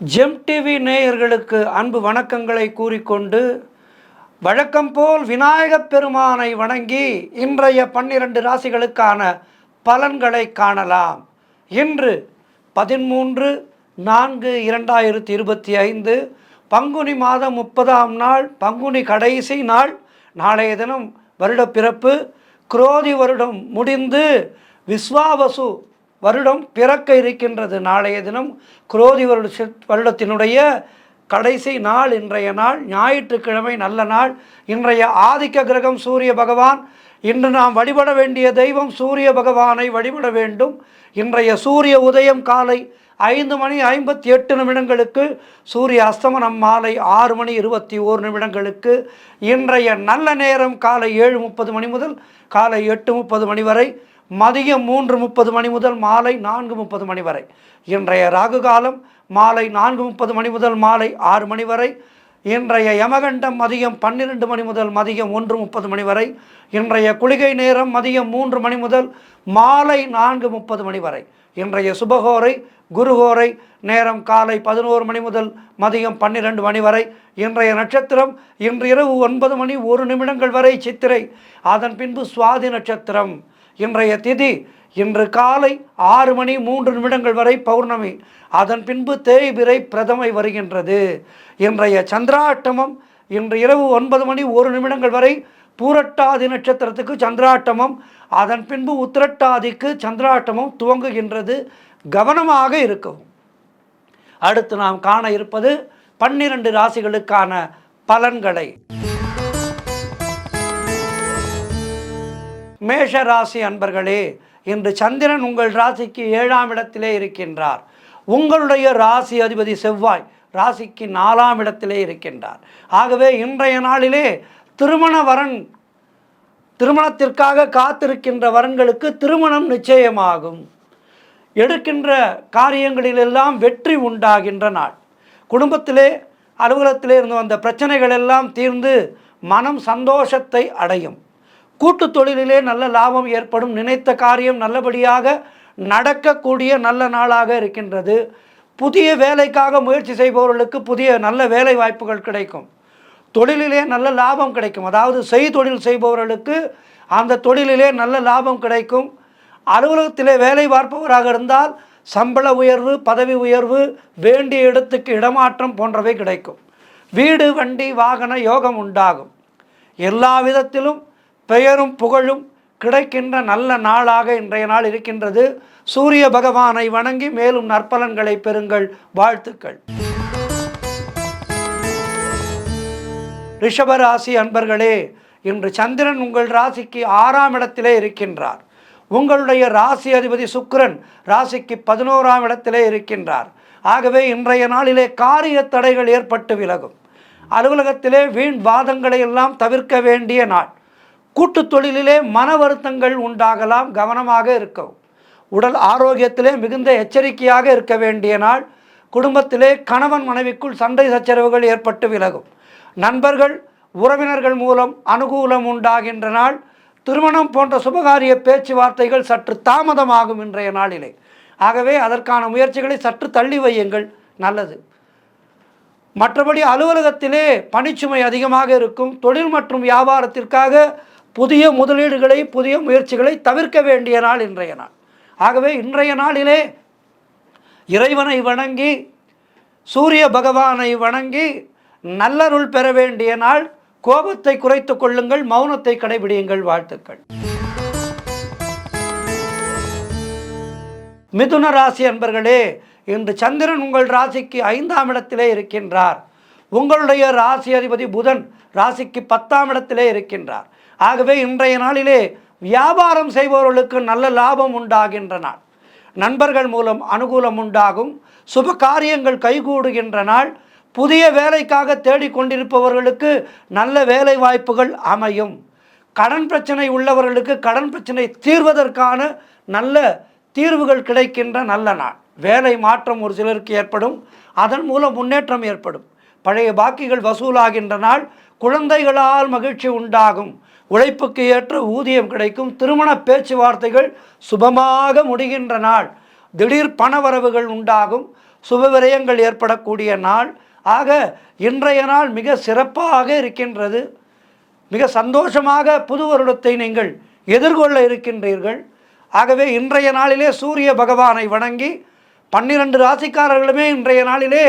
GeM TV நேயர்களுக்கு அன்பு வணக்கங்களை கூறிக்கொண்டு வழக்கம் போல் விநாயகப் பெருமானை வணங்கி இன்றைய 12 ராசிகளுக்கான பலன்களை காணலாம். இன்று 13/4/2025 பங்குனி மாதம் 30ஆம் நாள், பங்குனி கடைசி நாள். நாளைய தினம் வருட பிறப்பு. குரோதி வருடம் முடிந்து விஸ்வாவசு வருடம் பிறக்க இருக்கின்றது. நாளைய தினம் குரோதி வருடத்தினுடைய கடைசி நாள். இன்றைய நாள் ஞாயிற்றுக்கிழமை, நல்ல நாள். இன்றைய ஆதிக்க கிரகம் சூரிய பகவான். இன்று நாம் வழிபட வேண்டிய தெய்வம் சூரிய பகவானை வழிபட வேண்டும். இன்றைய சூரிய உதயம் காலை 5:58 சூரிய அஸ்தமனம் மாலை 6:21 இன்றைய நல்ல நேரம் காலை 7:30 முதல் காலை 8:30 வரை, மதியம் 3:30 முதல் மாலை 4:30 வரை. இன்றைய ராகு காலம் மாலை 4:30 முதல் மாலை 6 வரை. இன்றைய யமகண்டம் மதியம் 12 முதல் மதியம் 1:30 வரை. இன்றைய குளிகை நேரம் மதியம் 3 முதல் மாலை 4:30 வரை. இன்றைய சுபகோரை குருகோரை நேரம் காலை 11 முதல் மதியம் 12 வரை. இன்றைய நட்சத்திரம் இன்று இரவு 9:01 வரை சித்திரை, அதன் பின்பு சுவாதி நட்சத்திரம். இன்றைய திதி இன்று காலை 6:03 வரை பௌர்ணமி, அதன் பின்பு தேய்பிறை பிரதமை வருகின்றது. இன்றைய சந்திராட்டமம் இன்று இரவு 9:01 வரை பூரட்டாதி நட்சத்திரத்துக்கு சந்திராட்டமம், அதன் பின்பு உத்திரட்டாதிக்கு சந்திராட்டமம் துவங்குகின்றது. கவனமாக இருக்கவும். அடுத்து நாம் காண இருப்பது 12 ராசிகளுக்கான பலன்களை. மேஷ ராசி அன்பர்களே, இன்று சந்திரன் உங்கள் ராசிக்கு 7ஆம் இடத்திலே இருக்கின்றார். உங்களுடைய ராசி அதிபதி செவ்வாய் ராசிக்கு 4ஆம் இடத்திலே இருக்கின்றார். ஆகவே இன்றைய நாளிலே திருமணத்திற்காக காத்திருக்கின்ற வரன்களுக்கு திருமணம் நிச்சயமாகும். எடுக்கின்ற காரியங்களிலெல்லாம் வெற்றி உண்டாகின்ற நாள். குடும்பத்திலே அலுவலகத்திலே இருந்து வந்த பிரச்சனைகள் எல்லாம் தீர்ந்து மனம் சந்தோஷத்தை அடையும். கூட்டு தொழிலிலே நல்ல லாபம் ஏற்படும். நினைத்த காரியம் நல்லபடியாக நடக்கக்கூடிய நல்ல நாளாக இருக்கின்றது. புதிய வேலைக்காக முயற்சி செய்பவர்களுக்கு புதிய நல்ல வேலை வாய்ப்புகள் கிடைக்கும். தொழிலிலே நல்ல லாபம் கிடைக்கும். அதாவது செய்தொழில் செய்பவர்களுக்கு அந்த தொழிலிலே நல்ல லாபம் கிடைக்கும். அலுவலகத்திலே வேலை பார்ப்பவராக இருந்தால் சம்பள உயர்வு, பதவி உயர்வு, வேண்டிய இடத்துக்கு இடமாற்றம் போன்றவை கிடைக்கும். வீடு, வண்டி, வாகன யோகம் உண்டாகும். எல்லா விதத்திலும் பெயரும் புகழும் கிடைக்கின்ற நல்ல நாளாக இன்றைய நாள் இருக்கின்றது. சூரிய பகவானை வணங்கி மேலும் நற்பலன்களை பெறுங்கள். வாழ்த்துக்கள். ரிஷபராசி அன்பர்களே, இன்று சந்திரன் உங்கள் ராசிக்கு 6ஆம் இடத்திலே இருக்கின்றார். உங்களுடைய ராசி அதிபதி சுக்கிரன் ராசிக்கு 11ஆம் இடத்திலே இருக்கின்றார். ஆகவே இன்றைய நாளிலே காரிய தடைகள் ஏற்பட்டு விலகும். அலுவலகத்திலே வீண் வாதங்களை எல்லாம் தவிர்க்க வேண்டிய நாள். கூட்டு தொழிலிலே மன வருத்தங்கள் உண்டாகலாம். கவனமாக இருக்கவும். உடல் ஆரோக்கியத்திலே மிகுந்த எச்சரிக்கையாக இருக்க வேண்டிய நாள். குடும்பத்திலே கணவன் மனைவிக்குள் சண்டை சச்சரவுகள் ஏற்பட்டு விலகும். நண்பர்கள் உறவினர்கள் மூலம் அனுகூலம் உண்டாகின்ற நாள். திருமணம் போன்ற சுபகாரிய பேச்சுவார்த்தைகள் சற்று தாமதமாகும் இன்றைய நாளிலே. ஆகவே அதற்கான முயற்சிகளை சற்று தள்ளி வையுங்கள், நல்லது. மற்றபடி அலுவலகத்திலே பணிச்சுமை அதிகமாக இருக்கும். தொழில் மற்றும் வியாபாரத்திற்காக புதிய முதலீடுகளை, புதிய முயற்சிகளை தவிர்க்க வேண்டிய நாள் இன்றைய நாள். ஆகவே இன்றைய நாளிலே இறைவனை வணங்கி சூரிய பகவானை வணங்கி நல்லருள் பெற வேண்டிய நாள். கோபத்தை குறைத்து கொள்ளுங்கள், மௌனத்தை கடைபிடியுங்கள். வாழ்த்துக்கள். மிதுன ராசி அன்பர்களே, இன்று சந்திரன் உங்கள் ராசிக்கு 5ஆம் இடத்திலே இருக்கின்றார். உங்களுடைய ராசி அதிபதி புதன் ராசிக்கு 10ஆம் இடத்திலே இருக்கின்றார். ஆகவே இன்றைய நாளிலே வியாபாரம் செய்பவர்களுக்கு நல்ல லாபம் உண்டாகின்ற நாள். நண்பர்கள் மூலம் அனுகூலம் உண்டாகும். சுப காரியங்கள் கைகூடுகின்ற நாள். புதிய வேலைக்காக தேடிக்கொண்டிருப்பவர்களுக்கு நல்ல வேலை வாய்ப்புகள் அமையும். கடன் பிரச்சனை உள்ளவர்களுக்கு கடன் பிரச்சனை தீர்வதற்கான நல்ல தீர்வுகள் கிடைக்கின்ற நல்ல நாள். வேலை மாற்றம் ஒரு சிலருக்கு ஏற்படும். அதன் மூலம் முன்னேற்றம் ஏற்படும். பழைய பாக்கிகள் வசூலாகின்ற நாள். குழந்தைகளால் மகிழ்ச்சி உண்டாகும். உழைப்புக்கு ஏற்ற ஊதியம் கிடைக்கும். திருமண பேச்சுவார்த்தைகள் சுபமாக முடிகின்ற நாள். திடீர் பணவரவுகள் உண்டாகும். சுபவிரயங்கள் ஏற்படக்கூடிய நாள். ஆக இன்றைய நாள் மிக சிறப்பாக இருக்கின்றது. மிக சந்தோஷமாக புது வருடத்தை நீங்கள் எதிர்கொள்ள இருக்கின்றீர்கள். ஆகவே இன்றைய நாளிலே சூரிய பகவானை வணங்கி 12 ராசிக்காரர்களுமே இன்றைய நாளிலே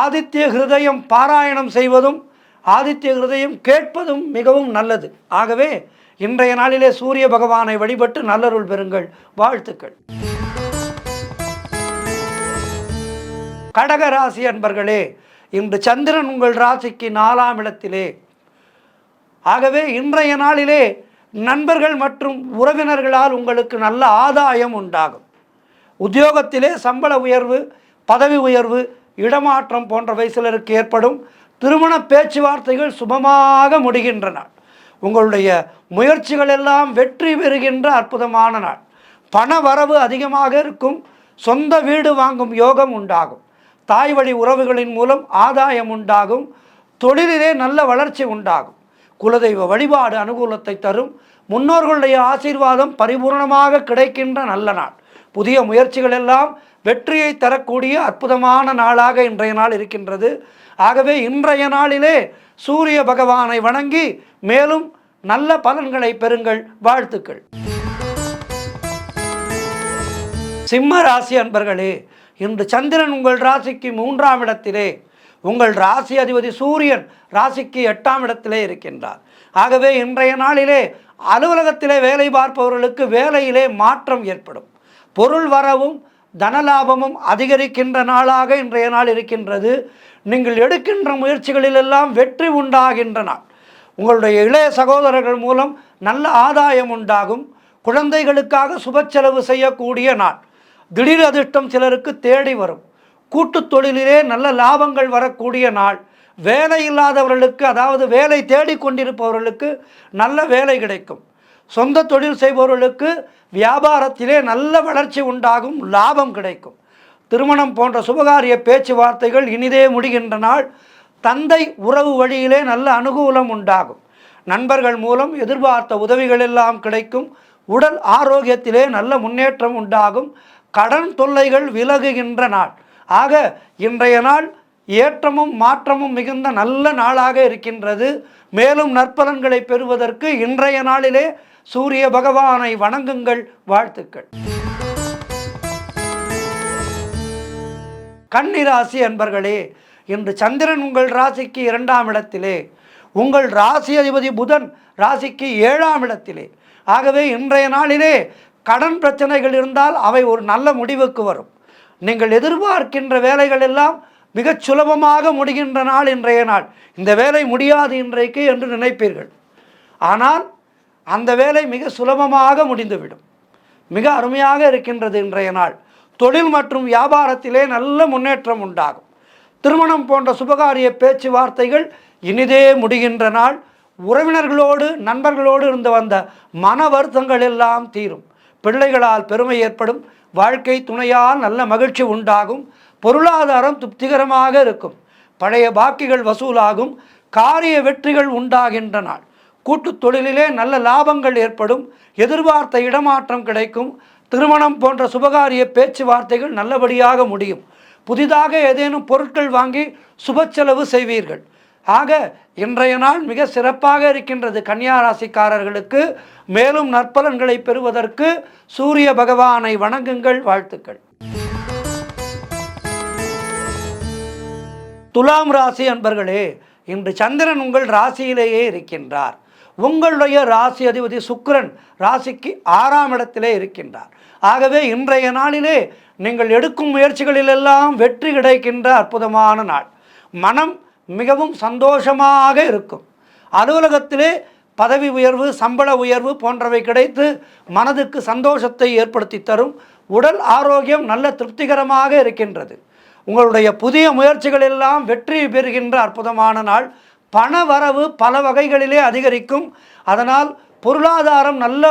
ஆதித்ய ஹிருதயம் பாராயணம் செய்வதும் ஆதித்ய ஹிருதயம் கேட்பதும் மிகவும் நல்லது. ஆகவே இன்றைய நாளிலே சூரிய பகவானை வழிபட்டு நல்லருள் பெறுங்கள். வாழ்த்துக்கள். கடக ராசி அன்பர்களே, இன்று சந்திரன் உங்கள் ராசிக்கு 4ஆம் இடத்திலே. ஆகவே இன்றைய நாளிலே நண்பர்கள் மற்றும் உறவினர்களால் உங்களுக்கு நல்ல ஆதாயம் உண்டாகும். உத்தியோகத்திலே சம்பள உயர்வு, பதவி உயர்வு, இடமாற்றம் போன்றவை சிலருக்கு ஏற்படும். திருமண பேச்சுவார்த்தைகள் சுபமாக முடிகின்றன. உங்களுடைய முயற்சிகள் எல்லாம் வெற்றி பெறுகின்ற அற்புதமான நாள். பண வரவு அதிகமாக இருக்கும். சொந்த வீடு வாங்கும் யோகம் உண்டாகும். தாய் வழி உறவுகளின் மூலம் ஆதாயம் உண்டாகும். தொழிலிலே நல்ல வளர்ச்சி உண்டாகும். குலதெய்வ வழிபாடு அனுகூலத்தை தரும். முன்னோர்களுடைய ஆசீர்வாதம் பரிபூர்ணமாக கிடைக்கின்ற நல்ல நாள். புதிய முயற்சிகள் எல்லாம் வெற்றியை தரக்கூடிய அற்புதமான நாளாக இன்றைய நாள் இருக்கின்றது. ஆகவே இன்றைய நாளிலே சூரிய பகவானை வணங்கி மேலும் நல்ல பலன்களை பெறுங்கள். வாழ்த்துக்கள். சிம்ம ராசி அன்பர்களே, இன்று சந்திரன் உங்கள் ராசிக்கு 3ஆம் இடத்திலே, உங்கள் ராசி அதிபதி சூரியன் ராசிக்கு 8ஆம் இடத்திலே இருக்கின்றார். ஆகவே இன்றைய நாளிலே அலுவலகத்திலே வேலை பார்ப்பவர்களுக்கு வேலையிலே மாற்றம் ஏற்படும். பொருள் வரவும் தனலாபமும் அதிகரிக்கின்ற நாளாக இன்றைய நாள் இருக்கின்றது. நீங்கள் எடுக்கின்ற முயற்சிகளிலெல்லாம் வெற்றி உண்டாகின்ற நாள். உங்களுடைய இளைய சகோதரர்கள் மூலம் நல்ல ஆதாயம் உண்டாகும். குழந்தைகளுக்காக சுப செலவு செய்யக்கூடிய நாள். திடீர் அதிர்ஷ்டம் சிலருக்கு தேடி வரும். கூட்டு தொழிலிலே நல்ல லாபங்கள் வரக்கூடிய நாள். வேலை இல்லாதவர்களுக்கு, அதாவது வேலை தேடிக்கொண்டிருப்பவர்களுக்கு நல்ல வேலை கிடைக்கும். சொந்த தொழில் செய்பவர்களுக்கு வியாபாரத்திலே நல்ல வளர்ச்சி உண்டாகும், லாபம் கிடைக்கும். திருமணம் போன்ற சுபகாரிய பேச்சுவார்த்தைகள் இனிதே முடிகின்ற நாள். தந்தை உறவு வழியிலே நல்ல அனுகூலம் உண்டாகும். நண்பர்கள் மூலம் எதிர்பார்த்த உதவிகள் எல்லாம் கிடைக்கும். உடல் ஆரோக்கியத்திலே நல்ல முன்னேற்றம் உண்டாகும். கடன் தொல்லைகள் விலகுகின்ற நாள். ஆக இன்றைய நாள் ஏற்றமும் மாற்றமும் மிகுந்த நல்ல நாளாக இருக்கின்றது. மேலும் நற்பலன்களை பெறுவதற்கு இன்றைய நாளிலே சூரிய பகவானை வணங்குங்கள். வாழ்த்துக்கள். கன்னி ராசி அன்பர்களே, இன்று சந்திரன் உங்கள் ராசிக்கு 2ஆம் இடத்திலே, உங்கள் ராசி அதிபதி புதன் ராசிக்கு 7ஆம் இடத்திலே. ஆகவே இன்றைய நாளிலே கடன் பிரச்சனைகள் இருந்தால் அவை ஒரு நல்ல முடிவுக்கு வரும். நீங்கள் எதிர்பார்க்கின்ற வேலைகள் எல்லாம் மிகச் சுலபமாக முடிகின்ற நாள் இன்றைய நாள். இந்த வேலை முடியாது இன்றைக்கு என்று நினைப்பீர்கள். ஆனால் அந்த வேலை மிக சுலபமாக முடிந்துவிடும். மிக அருமையாக இருக்கின்றது இன்றைய நாள். தொழில் மற்றும் வியாபாரத்திலே நல்ல முன்னேற்றம் உண்டாகும். திருமணம் போன்ற சுபகாரிய பேச்சுவார்த்தைகள் இனிதே முடிகின்ற நாள். உறவினர்களோடு நண்பர்களோடு இருந்து வந்த மன வருத்தங்கள் எல்லாம் தீரும். பிள்ளைகளால் பெருமை ஏற்படும். வாழ்க்கை துணையால் நல்ல மகிழ்ச்சி உண்டாகும். பொருளாதாரம் திருப்திகரமாக இருக்கும். பழைய பாக்கிகள் வசூலாகும். காரிய வெற்றிகள் உண்டாகின்ற நாள். கூட்டு தொழிலிலே நல்ல லாபங்கள் ஏற்படும். எதிர்பார்த்த இடமாற்றம் கிடைக்கும். திருமணம் போன்ற சுபகாரிய பேச்சுவார்த்தைகள் நல்லபடியாக முடியும். புதிதாக ஏதேனும் பொருட்கள் வாங்கி சுப செலவு செய்வீர்கள். ஆக இன்றைய நாள் மிக சிறப்பாக இருக்கின்றது கன்னியா ராசிக்காரர்களுக்கு. மேலும் நற்பலன்களை பெறுவதற்கு சூரிய பகவானை வணங்குங்கள். வாழ்த்துக்கள். துலாம் ராசி அன்பர்களே, இன்று சந்திரன் உங்கள் ராசியிலேயே இருக்கின்றார். உங்களுடைய ராசி அதிபதி சுக்கிரன் ராசிக்கு 6ஆம் இடத்திலே இருக்கின்றார். ஆகவே இன்றைய நாளிலே நீங்கள் எடுக்கும் முயற்சிகளிலெல்லாம் வெற்றி கிடைக்கின்ற அற்புதமான நாள். மனம் மிகவும் சந்தோஷமாக இருக்கும். அலுவலகத்திலே பதவி உயர்வு, சம்பள உயர்வு போன்றவை கிடைத்து மனதுக்கு சந்தோஷத்தை ஏற்படுத்தி தரும். உடல் ஆரோக்கியம் நல்ல திருப்திகரமாக இருக்கின்றது. உங்களுடைய புதிய முயற்சிகள் எல்லாம் வெற்றி பெறுகின்ற அற்புதமான நாள். பண வரவு பல வகைகளிலே அதிகரிக்கும். அதனால் பொருளாதாரம் நல்ல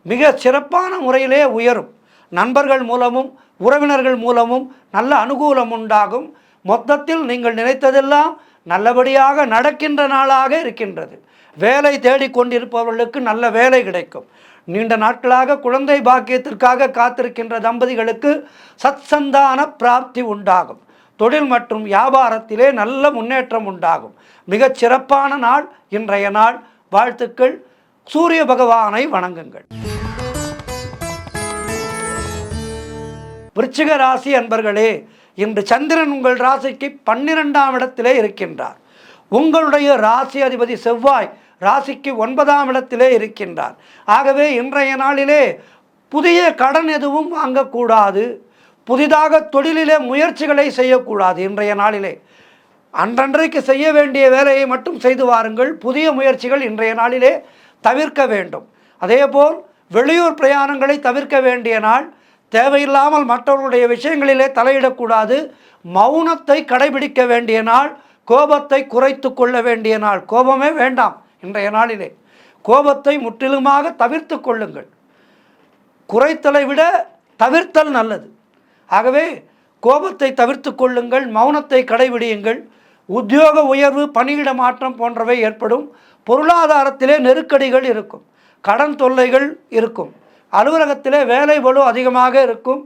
மிக சிறப்பான முறையிலே உயரும். நண்பர்கள் மூலமும் உறவினர்கள் மூலமும் நல்ல அனுகூலம் உண்டாகும். மொத்தத்தில் நீங்கள் நினைத்ததெல்லாம் நல்லபடியாக நடக்கின்ற நாளாக இருக்கின்றது. வேலை தேடிக்கொண்டிருப்பவர்களுக்கு நல்ல வேலை கிடைக்கும். நீண்ட நாட்களாக குழந்தை பாக்கியத்திற்காக காத்திருக்கின்ற தம்பதிகளுக்கு சத்சந்தான பிராப்தி உண்டாகும். தொழில் மற்றும் வியாபாரத்திலே நல்ல முன்னேற்றம் உண்டாகும். மிகச் சிறப்பான நாள் இன்றைய நாள். வாழ்த்துக்கள். சூரிய பகவானை வணங்குங்கள். விருச்சிக ராசி அன்பர்களே, இன்று சந்திரன் உங்கள் ராசிக்கு 12ஆம் இடத்திலே இருக்கின்றார். உங்களுடைய ராசி அதிபதி செவ்வாய் ராசிக்கு 9ஆம் இடத்திலே இருக்கின்றார். ஆகவே இன்றைய நாளிலே புதிய கடன் எதுவும் வாங்கக்கூடாது. புதிதாக தொழிலிலே முயற்சிகளை செய்யக்கூடாது. இன்றைய நாளிலே அன்றன்றைக்கு செய்ய வேண்டிய வேலையை மட்டும் செய்து வாருங்கள். புதிய முயற்சிகள் இன்றைய நாளிலே தவிர்க்க வேண்டும். அதேபோல் வெளியூர் பிரயாணங்களை தவிர்க்க வேண்டிய நாள். தேவையில்லாமல் மற்றவர்களுடைய விஷயங்களிலே தலையிடக்கூடாது. மௌனத்தை கடைபிடிக்க வேண்டிய நாள். கோபத்தை குறைத்து கொள்ள வேண்டிய நாள். கோபமே வேண்டாம். இன்றைய நாளிலே கோபத்தை முற்றிலுமாக தவிர்த்து கொள்ளுங்கள். குறைத்தலை விட தவிர்த்தல் நல்லது. ஆகவே கோபத்தை தவிர்த்து கொள்ளுங்கள். மௌனத்தை கடைபிடியுங்கள். உத்தியோக உயர்வு, பணியிட மாற்றம் போன்றவை ஏற்படும். பொருளாதாரத்திலே நெருக்கடிகள் இருக்கும். கடன் தொல்லைகள் இருக்கும். அலுவலகத்திலே வேலை பளு அதிகமாக இருக்கும்.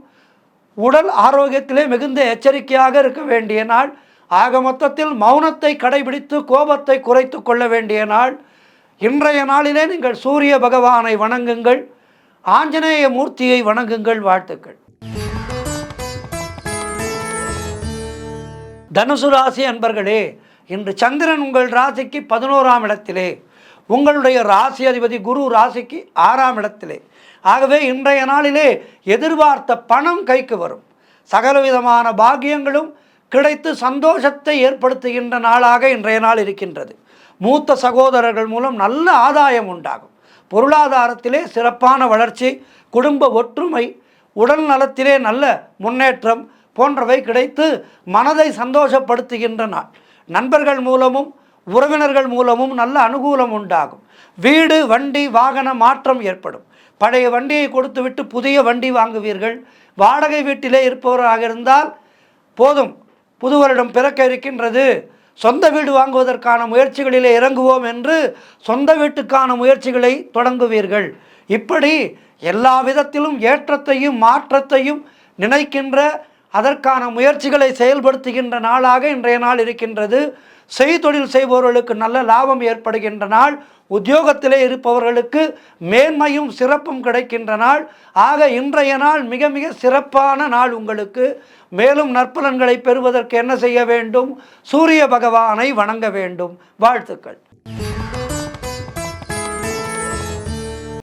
உடல் ஆரோக்கியத்திலே மிகுந்த எச்சரிக்கையாக இருக்க வேண்டிய நாள். ஆக மொத்தத்தில் மௌனத்தை கடைபிடித்து கோபத்தை குறைத்து கொள்ள வேண்டிய நாள். இன்றைய நாளிலே நீங்கள் சூரிய பகவானை வணங்குங்கள். ஆஞ்சநேய மூர்த்தியை வணங்குங்கள். வாழ்த்துக்கள். தனுசு ராசி அன்பர்களே, இன்று சந்திரன் உங்கள் ராசிக்கு 11ஆம் இடத்திலே, உங்களுடைய ராசி அதிபதி குரு ராசிக்கு 6ஆம் இடத்திலே. ஆகவே இன்றைய நாளிலே எதிர்பார்த்த பணம் கைக்கு வரும். சகலவிதமான பாக்கியங்களும் கிடைத்து சந்தோஷத்தை ஏற்படுத்துகின்ற நாளாக இன்றைய நாள் இருக்கின்றது. மூத்த சகோதரர்கள் மூலம் நல்ல ஆதாயம் உண்டாகும். பொருளாதாரத்திலே சிறப்பான வளர்ச்சி, குடும்ப ஒற்றுமை, உடல் நலத்திலே நல்ல முன்னேற்றம் போன்றவை கிடைத்து மனதை சந்தோஷப்படுத்துகின்ற நாள். நண்பர்கள் மூலமும் உறவினர்கள் மூலமும் நல்ல அனுகூலம் உண்டாகும். வீடு, வண்டி, வாகன மாற்றம் ஏற்படும். பழைய வண்டியை கொடுத்துவிட்டு புதிய வண்டி வாங்குவீர்கள். வாடகை வீட்டிலே இருப்பவராக இருந்தால் போதும், புது வருடம் பிறக்க இருக்கின்றது, சொந்த வீடு வாங்குவதற்கான முயற்சிகளிலே இறங்குவோம் என்று சொந்த வீட்டுக்கான முயற்சிகளை தொடங்குவீர்கள். இப்படி எல்லா விதத்திலும் ஏற்றத்தையும் மாற்றத்தையும் நினைக்கின்ற, அதற்கான முயற்சிகளை செயல்படுத்துகின்ற நாளாக இன்றைய நாள் இருக்கின்றது. செய்தொழில் செய்பவர்களுக்கு நல்ல லாபம் ஏற்படுகின்ற நாள். உத்தியோகத்திலே இருப்பவர்களுக்கு மேன்மையும் சிறப்பும் கிடைக்கின்ற நாள். ஆக இன்றைய நாள் மிக மிக சிறப்பான நாள் உங்களுக்கு. மேலும் நற்பலன்களை பெறுவதற்கு என்ன செய்ய வேண்டும்? சூரிய பகவானை வணங்க வேண்டும். வாழ்த்துக்கள்.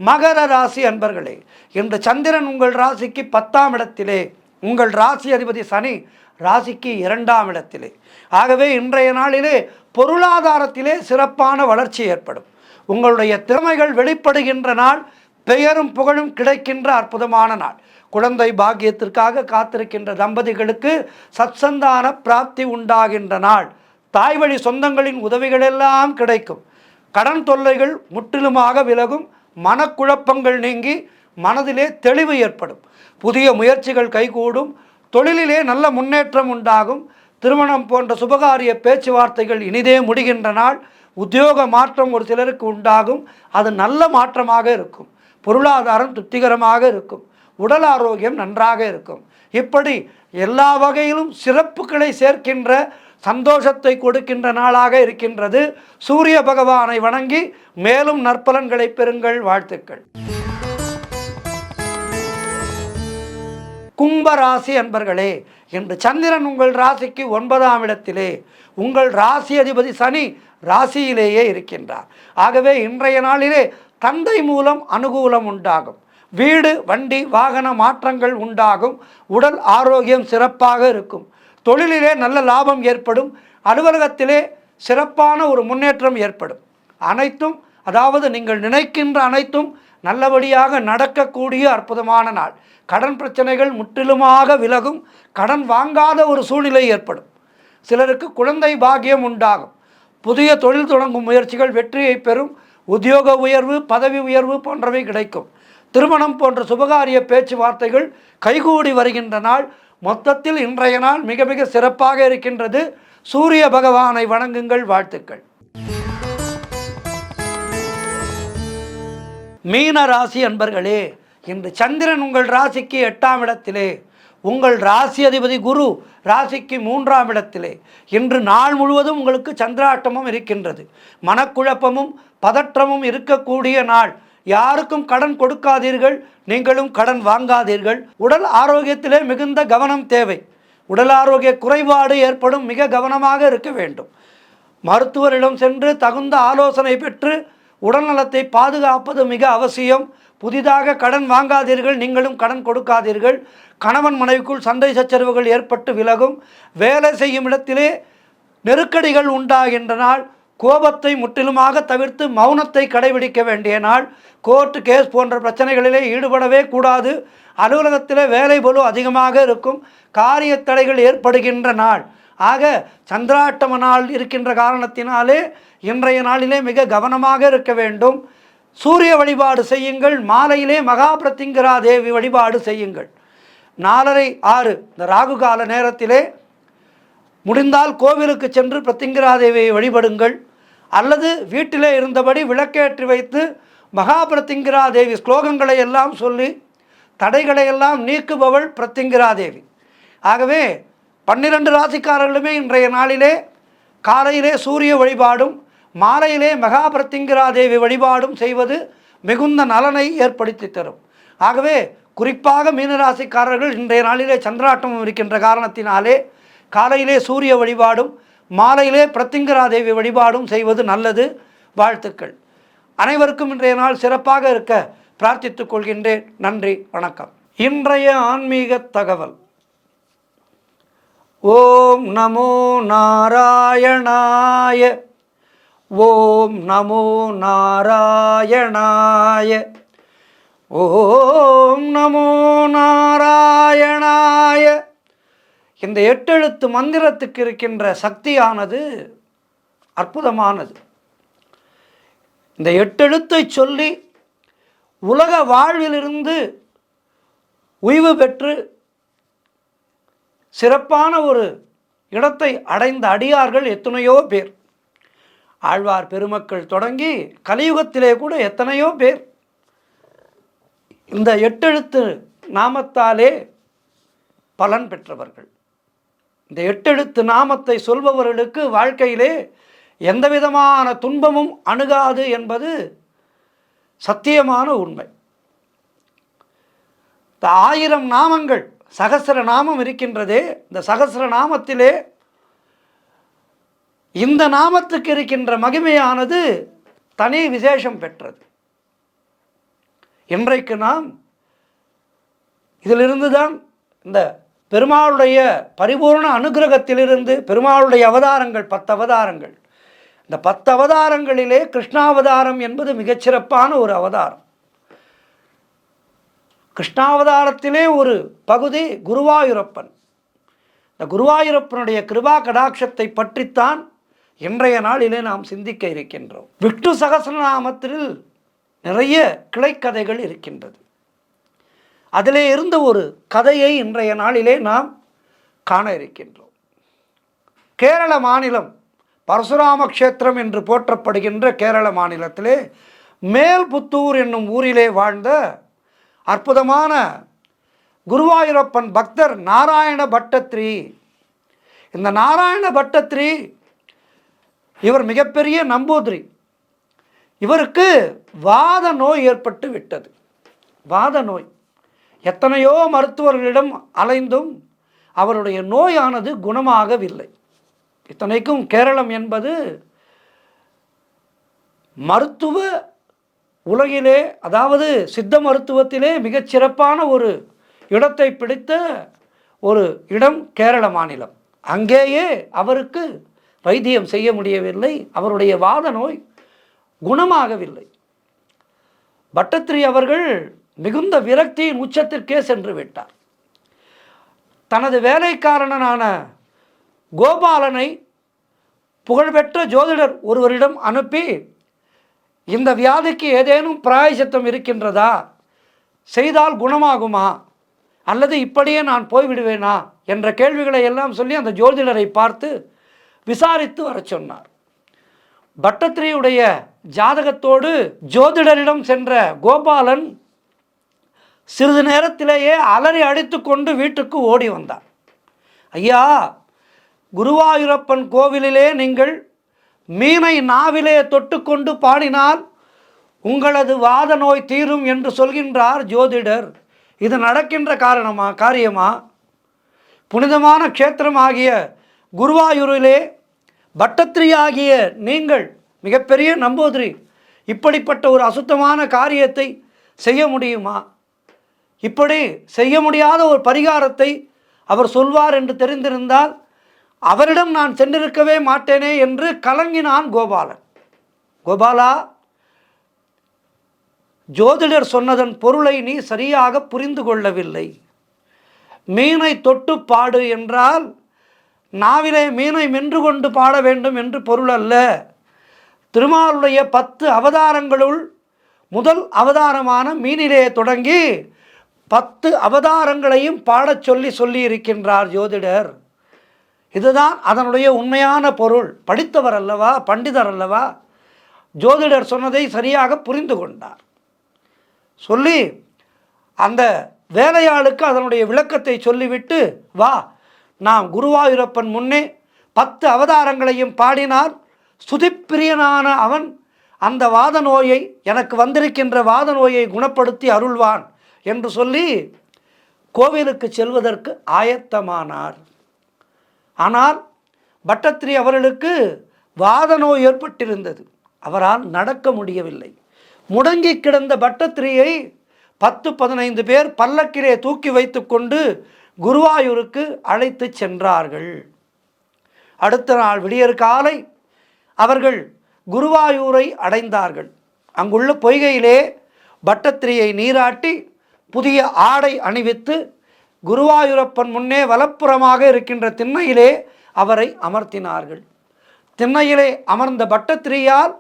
மகர ராசி அன்பர்களே, இன்று சந்திரன் உங்கள் ராசிக்கு 10ஆம் இடத்திலே, உங்கள் ராசி அதிபதி சனி ராசிக்கு 2ஆம் இடத்திலே. ஆகவே இன்றைய நாளிலே பொருளாதாரத்திலே சிறப்பான வளர்ச்சி ஏற்படும். உங்களுடைய திறமைகள் வெளிப்படுகின்ற நாள். பெயரும் புகழும் கிடைக்கின்ற அற்புதமான நாள். குழந்தை பாக்கியத்திற்காக காத்திருக்கின்ற தம்பதிகளுக்கு சத்சந்தான பிராப்தி உண்டாகின்ற நாள். தாய் வழி சொந்தங்களின் உதவிகளெல்லாம் கிடைக்கும். கடன் தொல்லைகள் முற்றிலுமாக விலகும். மனக்குழப்பங்கள் நீங்கி மனதிலே தெளிவு ஏற்படும். புதிய முயற்சிகள் கைகூடும். தொழிலிலே நல்ல முன்னேற்றம் உண்டாகும். திருமணம் போன்ற சுபகாரிய பேச்சுவார்த்தைகள் இனிதே முடிகின்ற நாள். உத்தியோக மாற்றம் ஒரு சிலருக்கு உண்டாகும். அது நல்ல மாற்றமாக இருக்கும். பொருளாதாரம் திருப்திகரமாக இருக்கும். உடல் ஆரோக்கியம் நன்றாக இருக்கும். இப்படி எல்லா வகையிலும் சிறப்புகளை சேர்க்கின்ற, சந்தோஷத்தை கொடுக்கின்ற நாளாக இருக்கின்றது. சூரிய பகவானை வணங்கி மேலும் நற்பலன்களை பெறுங்கள். வாழ்த்துக்கள். கும்பராசி அன்பர்களே, இன்று சந்திரன் உங்கள் ராசிக்கு 9ஆம் இடத்திலே, உங்கள் ராசி அதிபதி சனி ராசியிலேயே இருக்கின்றார். ஆகவே இன்றைய நாளிலே தந்தை மூலம் அனுகூலம் உண்டாகும். வீடு, வண்டி, வாகன மாற்றங்கள் உண்டாகும். உடல் ஆரோக்கியம் சிறப்பாக இருக்கும். தொழிலிலே நல்ல லாபம் ஏற்படும். அலுவலகத்திலே சிறப்பான ஒரு முன்னேற்றம் ஏற்படும். அனைத்தும், அதாவது நீங்கள் நினைக்கின்ற அனைத்தும் நல்லபடியாக நடக்கக்கூடிய அற்புதமான நாள். கடன் பிரச்சனைகள் முற்றிலுமாக விலகும். கடன் வாங்காத ஒரு சூழ்நிலை ஏற்படும். சிலருக்கு குழந்தை பாக்கியம் உண்டாகும். புதிய தொழில் தொடங்கும் முயற்சிகள் வெற்றியை பெறும். உத்தியோக உயர்வு, பதவி உயர்வு போன்றவை கிடைக்கும். திருமணம் போன்ற சுபகாரிய பேச்சுவார்த்தைகள் கைகூடி வருகின்ற நாள். மொத்தத்தில் இன்றைய நாள் மிக மிக சிறப்பாக இருக்கின்றது. சூரிய பகவானை வணங்குங்கள். வாழ்த்துக்கள். மீன ராசி அன்பர்களே, இன்று சந்திரன் உங்கள் ராசிக்கு 8ஆம் இடத்திலே, உங்கள் ராசி அதிபதி குரு ராசிக்கு 3ஆம் இடத்திலே. இன்று நாள் முழுவதும் உங்களுக்கு சந்திராட்டமும் இருக்கின்றது. மனக்குழப்பமும் பதற்றமும் இருக்கக்கூடிய நாள். யாருக்கும் கடன் கொடுக்காதீர்கள், நீங்களும் கடன் வாங்காதீர்கள். உடல் ஆரோக்கியத்திலே மிகுந்த கவனம் தேவை. உடல் ஆரோக்கிய குறைபாடு ஏற்படும், மிக கவனமாக இருக்க வேண்டும். மருத்துவரிடம் சென்று தகுந்த ஆலோசனை பெற்று உடல்நலத்தை பாதுகாப்பது மிக அவசியம். புதிதாக கடன் வாங்காதீர்கள், நீங்களும் கடன் கொடுக்காதீர்கள். கணவன் மனைவிக்குள் சண்டை சச்சரவுகள் ஏற்பட்டு விலகும். வேலை செய்யும் இடத்திலே நெருக்கடிகள் உண்டாகின்ற நாள். கோபத்தை முற்றிலுமாக தவிர்த்து மௌனத்தை கடைபிடிக்க வேண்டிய நாள். கோர்ட்டு கேஸ் போன்ற பிரச்சனைகளிலே ஈடுபடவே கூடாது. அலுவலகத்திலே வேலை பளு அதிகமாக இருக்கும். காரிய தடைகள் ஏற்படுகின்ற நாள். ஆக சந்திராட்டம நாள் இருக்கின்ற காரணத்தினாலே இன்றைய நாளிலே மிக கவனமாக இருக்க வேண்டும். சூரிய வழிபாடு செய்யுங்கள். மாலையிலே மகாபிரத்திங்கரா தேவி வழிபாடு செய்யுங்கள். 4:30 இந்த ராகு கால நேரத்திலே முடிந்தால் கோவிலுக்கு சென்று பிரத்திங்கரா தேவியை வழிபடுங்கள். அல்லது வீட்டிலே இருந்தபடி விளக்கேற்றி வைத்து மகாபிரத்திங்கரா தேவி ஸ்லோகங்களை எல்லாம் சொல்லி தடைகளை எல்லாம் நீக்குபவள் பிரத்திங்கரா தேவி. ஆகவே 12 ராசிக்காரர்களுமே இன்றைய நாளிலே காலையிலே சூரிய வழிபாடும் மாலையிலே மகாபிரத்திங்கரா தேவி வழிபாடும் செய்வது மிகுந்த நலனை ஏற்படுத்தி தரும். ஆகவே குறிப்பாக மீனராசிக்காரர்கள் இன்றைய நாளிலே சந்திராட்டமும் இருக்கின்ற காரணத்தினாலே காலையிலே சூரிய வழிபாடும் மாலையிலே பிரத்திங்கரா தேவி வழிபாடும் செய்வது நல்லது. வாழ்த்துக்கள். அனைவருக்கும் இன்றைய நாள் சிறப்பாக இருக்க பிரார்த்தித்துக் கொள்கின்றேன். நன்றி, வணக்கம். இன்றைய ஆன்மீக தகவல். ஓம் நமோ நாராயணாய. ஓம் நமோ நாராயணாய. ஓம் நமோ நாராயணாய. இந்த 8 எழுத்து மந்திரத்துக்கு இருக்கின்ற சக்தியானது அற்புதமானது. இந்த 8 எழுத்தை சொல்லி உலக வாழ்விலிருந்து உய்வு பெற்று சிறப்பான ஒரு இடத்தை அடைந்த அடியார்கள் எத்தனையோ பேர். ஆழ்வார் பெருமக்கள் தொடங்கி கலியுகத்திலே கூட எத்தனையோ பேர் இந்த 8 எழுத்து நாமத்தாலே பலன் பெற்றவர்கள். இந்த 8 எழுத்து நாமத்தை சொல்பவர்களுக்கு வாழ்க்கையிலே எந்த விதமான துன்பமும் அணுகாது என்பது சத்தியமான உண்மை. இந்த 1000 நாமங்கள் சகஸ்ர நாமம் இருக்கின்றதே, இந்த சகஸ்ர நாமத்திலே இந்த நாமத்துக்கு இருக்கின்ற மகிமையானது தனி விசேஷம் பெற்றது. இன்றைக்கு நாம் இதிலிருந்து தான் இந்த பெருமாளுடைய பரிபூர்ண அனுகிரகத்திலிருந்து பெருமாளுடைய அவதாரங்கள் 10 அவதாரங்கள். இந்த 10 அவதாரங்களிலே கிருஷ்ணாவதாரம் என்பது மிகச்சிறப்பான ஒரு அவதாரம். கிருஷ்ணாவதாரத்திலே ஒரு பகுதி குருவாயூரப்பன். இந்த குருவாயூரப்பனுடைய கிருபா கடாட்சத்தை பற்றித்தான் இன்றைய நாளிலே நாம் சிந்திக்க இருக்கின்றோம். விஷ்ணு சகஸ்ரநாமத்தில் நிறைய கிளைக்கதைகள் இருக்கின்றது. அதிலே இருந்த ஒரு கதையை இன்றைய நாளிலே நாம் காண இருக்கின்றோம். கேரள மாநிலம் பரசுராம க்ஷேத்திரம் என்று போற்றப்படுகின்ற கேரள மாநிலத்திலே மேல்புத்தூர் என்னும் ஊரிலே வாழ்ந்த அற்புதமான குருவாயூரப்பன் பக்தர் நாராயண பட்டத்ரி. இந்த நாராயண பட்டத்ரி இவர் மிகப்பெரிய நம்பூதிரி. இவருக்கு வாத நோய் ஏற்பட்டு விட்டது. வாத நோய். எத்தனையோ மருத்துவர்களிடம் அலைந்தும் அவருடைய நோயானது குணமாகவில்லை. இத்தனைக்கும் கேரளம் என்பது மருத்துவ உலகிலே, அதாவது சித்த மருத்துவத்திலே மிகச்சிறப்பான ஒரு இடத்தை பிடித்த ஒரு இடம் கேரள மாநிலம். அங்கேயே அவருக்கு வைத்தியம் செய்ய முடியவில்லை. அவருடைய வாத நோய் குணமாகவில்லை. பட்டத்ரி அவர்கள் மிகுந்த விரக்தியின் உச்சத்திற்கே சென்று விட்டார். தனது வேலைக்காரனான கோபாலனை புகழ்பெற்ற ஜோதிடர் ஒருவரிடம் அனுப்பி, இந்த வியாதிக்கு ஏதேனும் பிராயசித்தம் இருக்கின்றதா, செய்தால் குணமாகுமா, அல்லது இப்படியே நான் போய்விடுவேனா என்ற கேள்விகளை எல்லாம் சொல்லி அந்த ஜோதிடரை பார்த்து விசாரித்து வர சொன்னார். பட்டத்திரியுடைய ஜாதகத்தோடு ஜோதிடரிடம் சென்ற கோபாலன் சிறிது நேரத்திலேயே அலறி அடித்து கொண்டு வீட்டுக்கு ஓடி வந்தார். ஐயா, குருவாயூரப்பன் கோவிலிலே நீங்கள் மீனை நாவிலே தொட்டுக்கொண்டு பாடினால் உங்களது வாத நோய் தீரும் என்று சொல்கின்றார் ஜோதிடர். இது நடக்கின்ற காரியமா? புனிதமான க்ஷேத்திரம் ஆகிய குருவாயூரிலே பட்டத்திரி ஆகிய நீங்கள் மிகப்பெரிய நம்பூதிரி இப்படிப்பட்ட ஒரு அசுத்தமான காரியத்தை செய்ய முடியுமா? இப்படி செய்ய முடியாத ஒரு பரிகாரத்தை அவர் சொல்வார் என்று தெரிந்திருந்தால் அவரிடம் நான் சென்றிருக்கவே மாட்டேனே என்று கலங்கினான் கோபாலன். கோபாலா, ஜோதிடர் சொன்னதன் பொருளை நீ சரியாக புரிந்து கொள்ளவில்லை. மீனை தொட்டு பாடு என்றால் நாவிலே மீனை மென்று கொண்டு பாட வேண்டும் என்று பொருள் அல்ல. திருமாலுடைய 10 அவதாரங்களுள் முதல் அவதாரமான மீனிலே தொடங்கி 10 அவதாரங்களையும் பாடச் சொல்லி இருக்கின்றார் ஜோதிடர். இதுதான் அதனுடைய உண்மையான பொருள். படித்தவர் அல்லவா, பண்டிதர் அல்லவா, ஜோதிடர் சொன்னதை சரியாக புரிந்து கொண்டார். சொல்லி அந்த வேலையாளுக்கு அதனுடைய விளக்கத்தை சொல்லிவிட்டு, வா, நாம் குருவாயூரப்பன் முன்னே 10 அவதாரங்களையும் பாடினால் ஸ்துதிப்பிரியனான அவன் அந்த வாத நோயை, எனக்கு வந்திருக்கின்ற வாத நோயை குணப்படுத்தி அருள்வான் என்று சொல்லி கோவிலுக்கு செல்வதற்கு ஆயத்தமானார். ஆனால் பட்டத்திரி அவர்களுக்கு வாத நோய் ஏற்பட்டிருந்தது. அவரால் நடக்க முடியவில்லை. முடங்கி கிடந்த பட்டத்திரியை 10-15 பேர் பல்லக்கிலே தூக்கி வைத்து கொண்டு குருவாயூருக்கு அழைத்து சென்றார்கள். அடுத்த நாள் விடியற் காலை அவர்கள் குருவாயூரை அடைந்தார்கள். அங்குள்ள பொய்கையிலே பட்டத்திரியை நீராட்டி புதிய ஆடை அணிவித்து குருவாயூரப்பன் முன்னே வலப்புறமாக இருக்கின்ற திண்ணையிலே அவரை அமர்த்தினார்கள். திண்ணையிலே அமர்ந்த பட்டத்திரியால்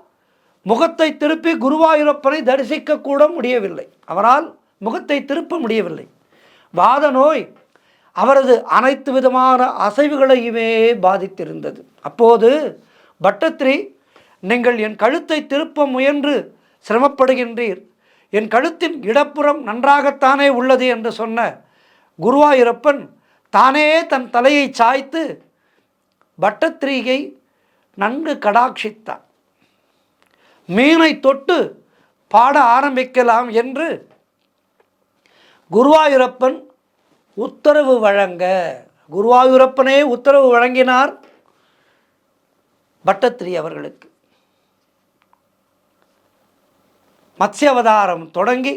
முகத்தை திருப்பி குருவாயூரப்பனை தரிசிக்க கூட முடியவில்லை. அவரால் முகத்தை திருப்ப முடியவில்லை. வாத நோய் அவரது அனைத்து விதமான அசைவுகளையுமே பாதித்திருந்தது. அப்போது பட்டத்திரி, நீங்கள் என் கழுத்தை திருப்ப முயன்று சிரமப்படுகின்றீர், என் கழுத்தின் இடப்புறம் நன்றாகத்தானே உள்ளது என்று சொன்ன குருவாயூரப்பன் தானே தன் தலையை சாய்த்து பட்டத்திரியை நன்கு கடாட்சித்தார். மீனை தொட்டு பாட ஆரம்பிக்கலாம் என்று குருவாயூரப்பன் உத்தரவு வழங்க, குருவாயூரப்பனே உத்தரவு வழங்கினார் பட்டத்திரி அவர்களுக்கு. மத்ஸ்ய அவதாரம் தொடங்கி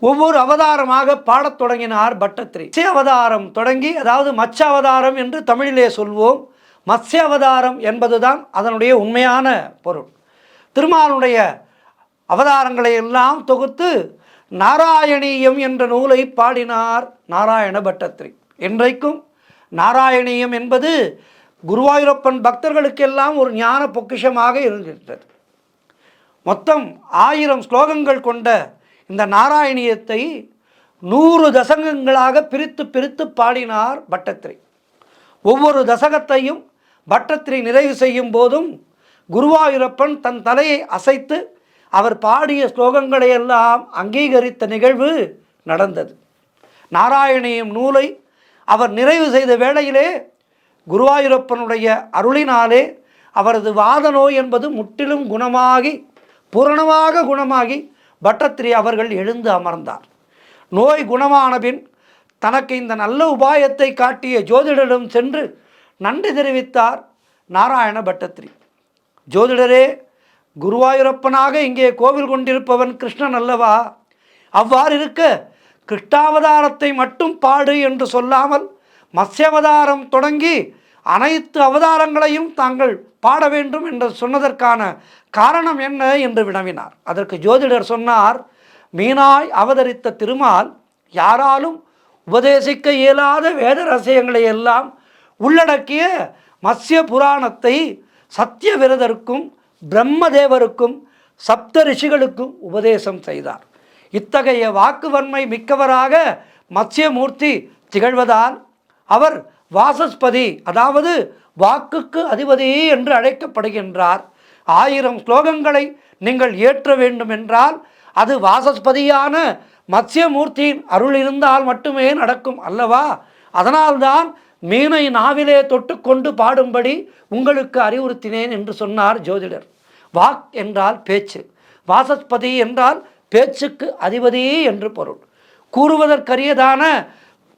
ஒவ்வொரு அவதாரமாக பாடத் தொடங்கினார் பட்டத்திரி. மத்ஸ்ய அவதாரம் தொடங்கி, அதாவது மத்ஸ்ய அவதாரம் என்று தமிழிலே சொல்வோம், மத்ஸ்ய அவதாரம் என்பதுதான் அதனுடைய உண்மையான பொருள். திருமாலுடைய அவதாரங்களை எல்லாம் தொகுத்து நாராயணீயம் என்ற நூலை பாடினார் நாராயண பட்டத்திரி. இன்றைக்கும் நாராயணீயம் என்பது குருவாயூரப்பன் பக்தர்களுக்கெல்லாம் ஒரு ஞான பொக்கிஷமாக இருக்கின்றது. மொத்தம் 1000 ஸ்லோகங்கள் கொண்ட இந்த நாராயணியத்தை 100 தசகங்களாக பிரித்து பாடினார் பட்டத்திரி. ஒவ்வொரு தசகத்தையும் பட்டத்திரி நிறைவு செய்யும் போதும் குருவாயூரப்பன் தன் தலையை அசைத்து அவர் பாடிய ஸ்லோகங்களை எல்லாம் அங்கீகரித்த நிகழ்வு நடந்தது. நாராயணியம் நூலை அவர் நிறைவு செய்த வேளையிலே குருவாயூரப்பனுடைய அருளினாலே அவரது வாத நோய் என்பது முற்றிலும் குணமாகி, பூரணமாக குணமாகி பட்டத்திரி அவர்கள் எழுந்து அமர்ந்தார். நோய் குணமான பின் தனக்கு இந்த நல்ல உபாயத்தை காட்டிய ஜோதிடரிடம் சென்று நன்றி தெரிவித்தார் நாராயண பட்டத்திரி. ஜோதிடரே, குருவாயூரப்பனாக இங்கே கோவில் கொண்டிருப்பவன் கிருஷ்ணன் அல்லவா? அவ்வாறு இருக்க கிருஷ்ணாவதாரத்தை மட்டும் பாடு என்று சொல்லாமல் மத்ஸ்யாவதாரம் தொடங்கி அனைத்து அவதாரங்களையும் தாங்கள் பாட வேண்டும் என்று சொன்னதற்கான காரணம் என்ன என்று வினவினார். அதற்கு ஜோதிடர் சொன்னார், மீனாய் அவதரித்த திருமால் யாராலும் உபதேசிக்க இயலாத வேத ரகசியங்களை எல்லாம் உள்ளடக்கிய மத்ஸ்ய புராணத்தை சத்தியவிரதருக்கும் பிரம்மதேவருக்கும் சப்த ரிஷிகளுக்கும் உபதேசம் செய்தார். இத்தகைய வாக்குவன்மை மிக்கவராக மத்ஸ்யமூர்த்தி திகழ்வதால் அவர் வாசஸ்பதி, அதாவது வாக்குக்கு அதிபதி என்று அழைக்கப்படுகின்றார். 1000 ஸ்லோகங்களை நீங்கள் ஏற்ற வேண்டும் என்றால் அது வாசஸ்பதியான மத்ஸ்யமூர்த்தியின் அருள் இருந்தால் மட்டுமே நடக்கும் அல்லவா? அதனால்தான் மீனை நாவிலே தொட்டுக்கொண்டு பாடும்படி உங்களுக்கு அறிவுறுத்தினேன் என்று சொன்னார் ஜோதிடர். வாக் என்றால் பேச்சு, வாசஸ்பதி என்றால் பேச்சுக்கு அதிபதி என்று பொருள். கூறுவதற்கரியதான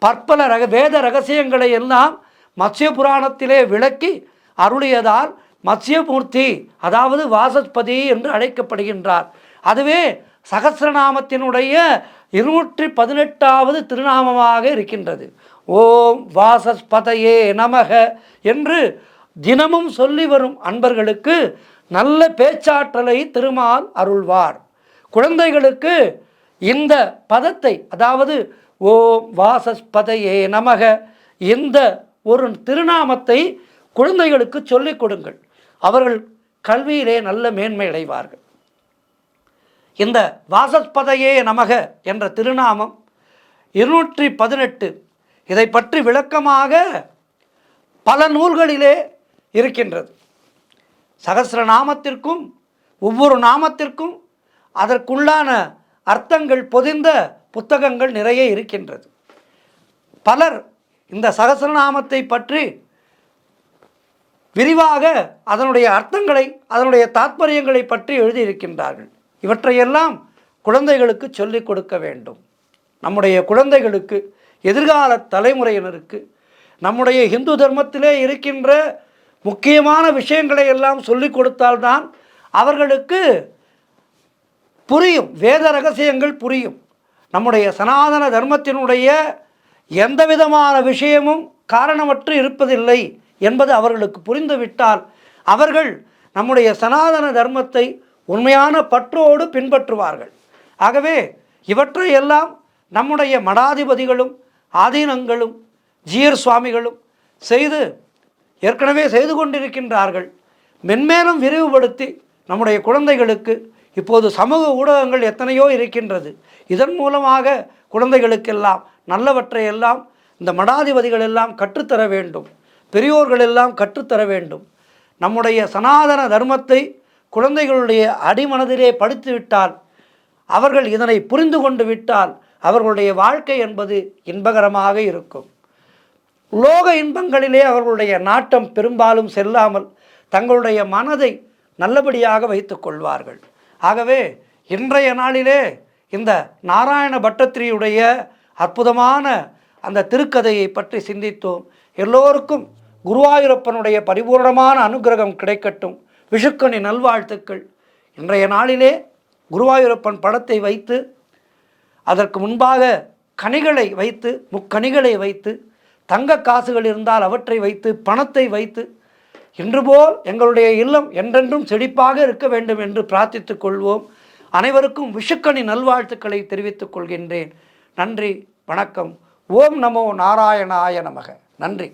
பற்பல வேத ரகசியங்களை எல்லாம் மத்ஸ்ய புராணத்திலே விளக்கி அருளியதால் மத்ஸ்யமூர்த்தி அதாவது வாசஸ்பதி என்று அழைக்கப்படுகின்றார். அதுவே சகஸ்ரநாமத்தினுடைய 218வது திருநாமமாக இருக்கின்றது. ஓம் வாசஸ்பதையே நமக என்று தினமும் சொல்லி வரும் அன்பர்களுக்கு நல்ல பேச்சாற்றலை திருமால் அருள்வார். குழந்தைகளுக்கு இந்த பதத்தை அதாவது ஓம் வாசஸ்பதையே நமக இந்த ஒரு திருநாமத்தை குழந்தைகளுக்கு சொல்லிக் கொடுங்கள். அவர்கள் கல்வியிலே நல்ல மேன்மை அடைவார்கள். இந்த வாசஸ்பதையே நமக என்ற திருநாமம் 218 இதை பற்றி விளக்கமாக பல நூல்களிலே இருக்கின்றது. சகஸ்ரநாமத்திற்கும் ஒவ்வொரு நாமத்திற்கும் அதற்குள்ளான அர்த்தங்கள் பொதிந்த புத்தகங்கள் நிறைய இருக்கின்றது. பலர் இந்த சகஸ்ரநாமத்தை பற்றி விரிவாக அதனுடைய அர்த்தங்களை அதனுடைய தாத்பரியங்களை பற்றி எழுதியிருக்கின்றார்கள். இவற்றையெல்லாம் குழந்தைகளுக்கு சொல்லிக் கொடுக்க வேண்டும். நம்முடைய குழந்தைகளுக்கு, எதிர்கால தலைமுறையினருக்கு நம்முடைய இந்து தர்மத்திலே இருக்கின்ற முக்கியமான விஷயங்களை எல்லாம் சொல்லிக் கொடுத்தால்தான் அவர்களுக்கு புரியும், வேத ரகசியங்கள் புரியும். நம்முடைய சனாதன தர்மத்தினுடைய எந்த விதமான விஷயமும் காரணமற்று இருப்பதில்லை என்பது அவர்களுக்கு புரிந்துவிட்டால் அவர்கள் நம்முடைய சனாதன தர்மத்தை உண்மையான பற்றோடு பின்பற்றுவார்கள். ஆகவே இவற்றையெல்லாம் நம்முடைய மடாதிபதிகளும் ஆதீனங்களும் ஜீயர் சுவாமிகளும் ஏற்கனவே செய்து கொண்டிருக்கின்றார்கள். மென்மேலும் விரிவுபடுத்தி நம்முடைய குழந்தைகளுக்கு இப்போது சமூக ஊடகங்கள் எத்தனையோ இருக்கின்றது. இதன் மூலமாக குழந்தைகளுக்கெல்லாம் நல்லவற்றையெல்லாம் இந்த மடாதிபதிகள் எல்லாம் கற்றுத்தர வேண்டும், பெரியோர்கள் எல்லாம் கற்றுத்தர வேண்டும். நம்முடைய சனாதன தர்மத்தை குழந்தைகளுடைய அடிமனதிலே படித்துவிட்டால், அவர்கள் இதனை புரிந்து கொண்டு விட்டால் அவர்களுடைய வாழ்க்கை என்பது இன்பகரமாக இருக்கும். லோக இன்பங்களிலே அவர்களுடைய நாட்டம் பெரும்பாலும் செல்லாமல் தங்களுடைய மனதை நல்லபடியாக வைத்து கொள்வார்கள். ஆகவே இன்றைய நாளிலே இந்த நாராயண பட்டத்திரியுடைய அற்புதமான அந்த திருக்கதையை பற்றி சிந்தித்தோம். எல்லோருக்கும் குருவாயூரப்பனுடைய பரிபூர்ணமான அனுகிரகம் கிடைக்கட்டும். விஷுக்கணி நல்வாழ்த்துக்கள். இன்றைய நாளிலே குருவாயூரப்பன் படத்தை வைத்து அதற்கு முன்பாக கனிகளை வைத்து, முக்கனிகளை வைத்து, தங்க காசுகள் இருந்தால் அவற்றை வைத்து, பணத்தை வைத்து, இன்று போல் எங்களுடைய இல்லம் என்றென்றும் செழிப்பாக இருக்க வேண்டும் என்று பிரார்த்தித்துக் கொள்வோம். அனைவருக்கும் விஷுக்கணி நல்வாழ்த்துக்களை தெரிவித்துக் கொள்கின்றேன். நன்றி, வணக்கம். ஓம் நமோ நாராயணாய நமக. நன்றி.